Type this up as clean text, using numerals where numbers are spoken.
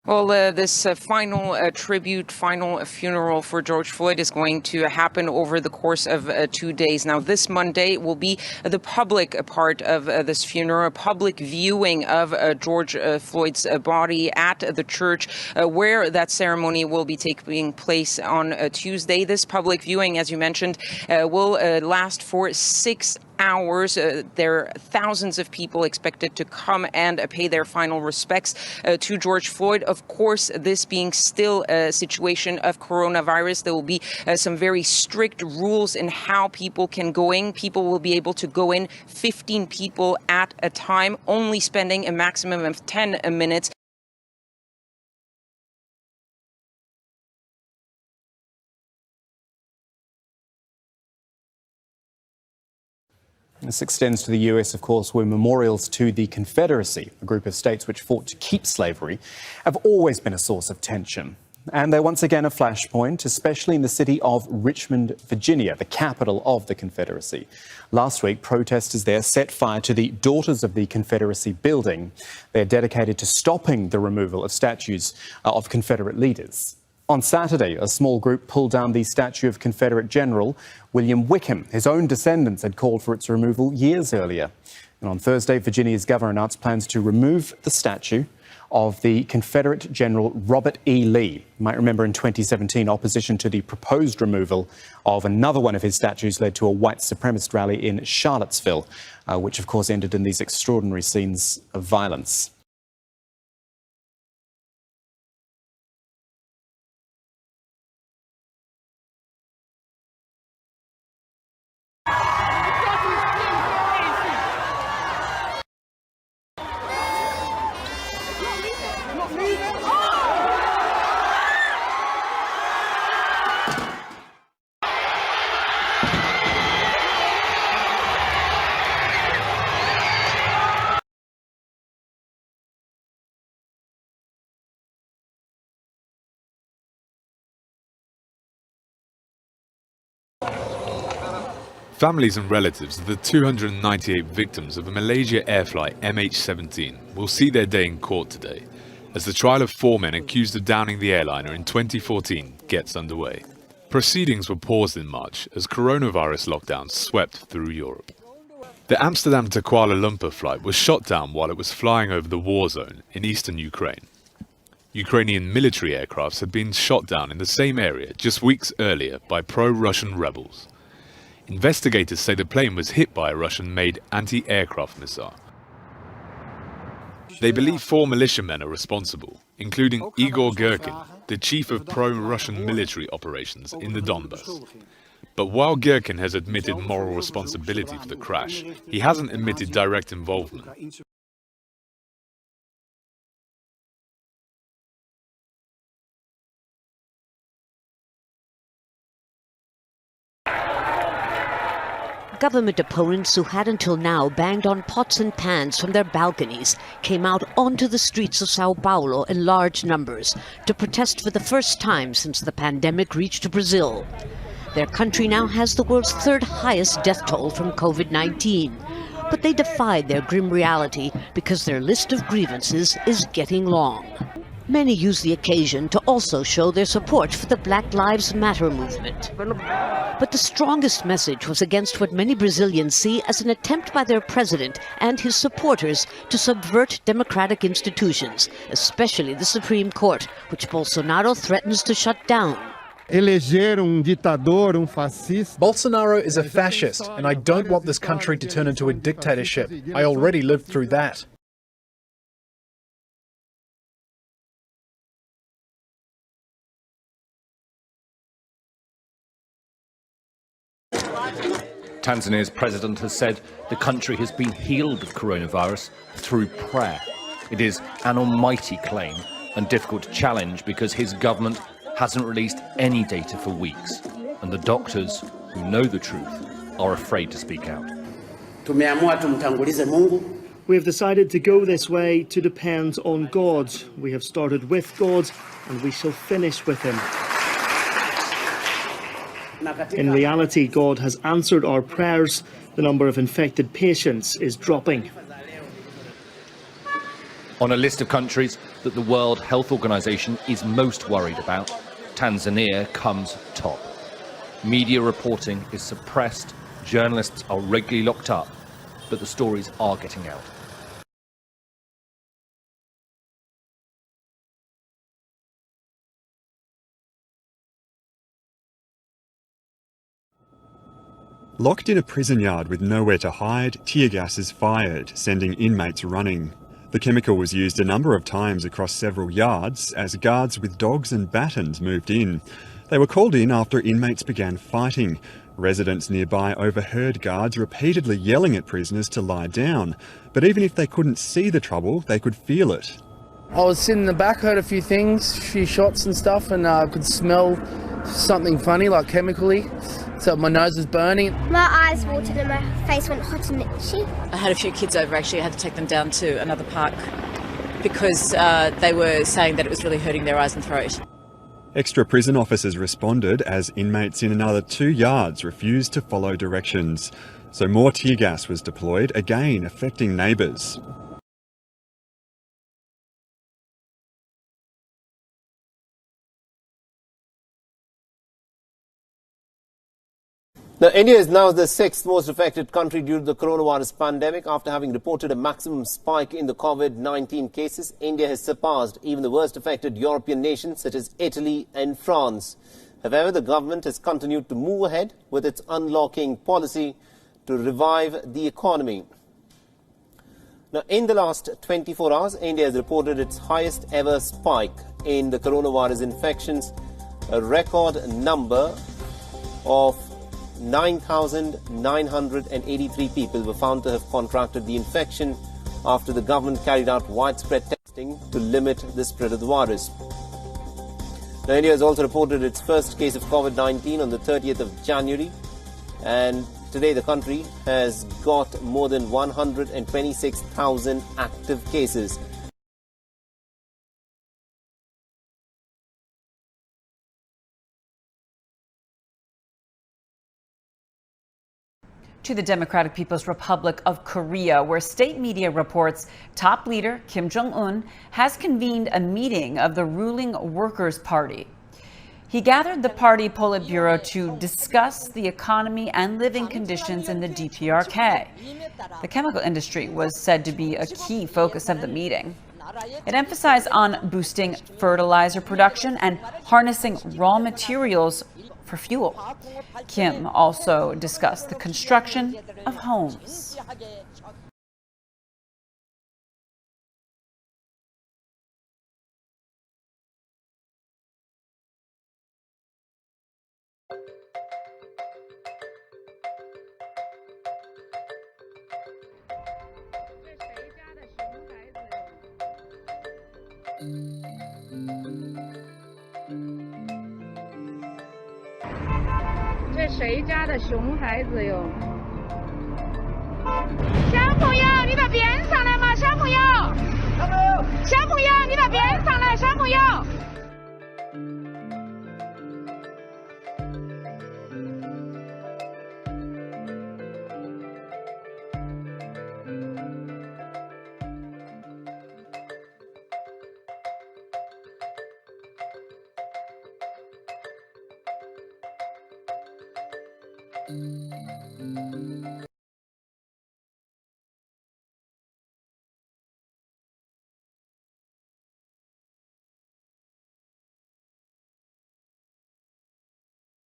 Well, this final tribute, final funeral for George Floyd is going to happen over the course of 2 days. Now, this Monday will be the public part of this funeral, a public viewing of George Floyd's body at the church where that ceremony will be taking place on Tuesday. This public viewing, as you mentioned, will last for 6 hours. There are thousands of people expected to come and pay their final respects to George Floyd. Of course, this being still a situation of coronavirus, there will be some very strict rules in how people can go in. People will be able to go in 15 people at a time, only spending a maximum of 10 minutes. This extends to the US, of course, where memorials to the Confederacy, a group of states which fought to keep slavery, have always been a source of tension. And they're once again a flashpoint, especially in the city of Richmond, Virginia, the capital of the Confederacy. Last week, protesters there set fire to the Daughters of the Confederacy building. They're dedicated to stopping the removal of statues of Confederate leaders. On Saturday, a small group pulled down the statue of Confederate General William Wickham. His own descendants had called for its removal years earlier. And on Thursday, Virginia's governor announced plans to remove the statue of the Confederate General Robert E. Lee. You might remember in 2017, opposition to the proposed removal of another one of his statues led to a white supremacist rally in Charlottesville, which of course ended in these extraordinary scenes of violence. Families and relatives of the 298 victims of a Malaysia air flight MH17 will see their day in court today, as the trial of 4 men accused of downing the airliner in 2014 gets underway. Proceedings were paused in March as coronavirus lockdowns swept through Europe. The Amsterdam to Kuala Lumpur flight was shot down while it was flying over the war zone in eastern Ukraine. Ukrainian military aircrafts had been shot down in the same area just weeks earlier by pro-Russian rebels. Investigators say the plane was hit by a Russian-made anti-aircraft missile. They believe 4 militiamen are responsible, including Igor Girkin, the chief of pro-Russian military operations in the Donbas. But while Girkin has admitted moral responsibility for the crash, he hasn't admitted direct involvement. Government opponents who had until now banged on pots and pans from their balconies came out onto the streets of Sao Paulo in large numbers to protest for the first time since the pandemic reached Brazil. Their country now has the world's 3rd highest death toll from COVID-19. But they defied their grim reality because their list of grievances is getting long. Many use the occasion to also show their support for the Black Lives Matter movement. But the strongest message was against what many Brazilians see as an attempt by their president and his supporters to subvert democratic institutions, especially the Supreme Court, which Bolsonaro threatens to shut down. Bolsonaro is a fascist, and I don't want this country to turn into a dictatorship. I already lived through that. Tanzania's president has said the country has been healed of coronavirus through prayer. It is an almighty claim and difficult to challenge because his government hasn't released any data for weeks, and the doctors who know the truth are afraid to speak out. We have decided to go this way to depend on God. We have started with God and we shall finish with him. In reality, God has answered our prayers. The number of infected patients is dropping. On a list of countries that the World Health Organization is most worried about, Tanzania comes top. Media reporting is suppressed, journalists are regularly locked up, but the stories are getting out. Locked in a prison yard with nowhere to hide, tear gas is fired, sending inmates running. The chemical was used a number of times across several yards as guards with dogs and batons moved in. They were called in after inmates began fighting. Residents nearby overheard guards repeatedly yelling at prisoners to lie down. But even if they couldn't see the trouble, they could feel it. I was sitting in the back, heard a few things, a few shots and stuff, and could smell something funny, like chemically. So my nose was burning. My eyes watered and my face went hot and itchy. I had a few kids over, actually. I had to take them down to another park because they were saying that it was really hurting their eyes and throat. Extra prison officers responded as inmates in another 2 yards refused to follow directions. So more tear gas was deployed, again affecting neighbours. Now, India is now the 6th most affected country due to the coronavirus pandemic. After having reported a maximum spike in the COVID-19 cases, India has surpassed even the worst affected European nations such as Italy and France. However, the government has continued to move ahead with its unlocking policy to revive the economy. Now, in the last 24 hours, India has reported its highest ever spike in the coronavirus infections, a record number of 9,983 people were found to have contracted the infection after the government carried out widespread testing to limit the spread of the virus. Now, India has also reported its first case of COVID-19 on the 30th of January, and today the country has got more than 126,000 active cases. To the Democratic People's Republic of Korea, where state media reports top leader Kim Jong-un has convened a meeting of the ruling Workers' Party. He gathered the party Politburo to discuss the economy and living conditions in the DPRK. The chemical industry was said to be a key focus of the meeting. It emphasized on boosting fertilizer production and harnessing raw materials for fuel. Kim also discussed the construction of homes.这谁家的熊孩子哟？小朋友，你到边上来嘛，小朋友。小朋友，你到边上来，小朋友。